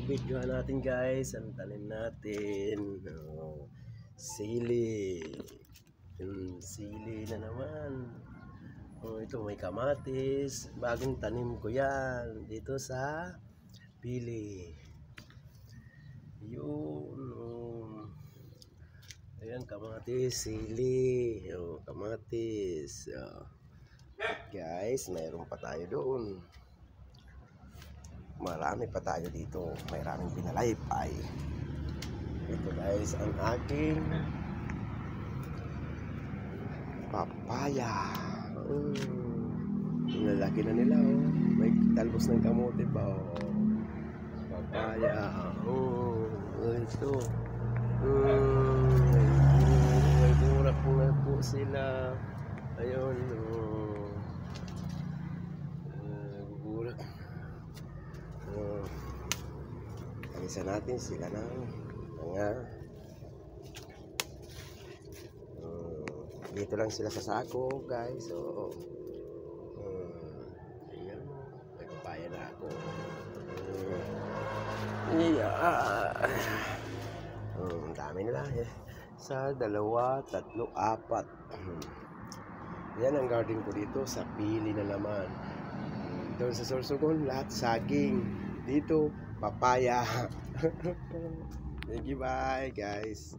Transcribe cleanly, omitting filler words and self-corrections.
Videohan natin guys, ang tanim natin. Sili. Sili na naman. Ito may kamatis. Bagong tanim ko yan dito sa pili. Yun. Ayan, kamatis, sili. Kamatis. Guys, mayroon pa tayo doon. Marami pa tayo dito. Maraming pinalaypay. Ito guys, ang aking papaya. Lalaki na nila. May talbos ng kamote pa. Papaya. Ito. May burak na po sila. Ayun. Burak. Alisan natin sila ng mga dito lang sila sa sako guys. So ayan, may papaya na ako. Ang dami nila sa 2, 3, 4. Yan ang garden ko dito sa pili na naman. Doon sa Sorsogon, lahat saging. Dito, papaya. Thank you, bye guys.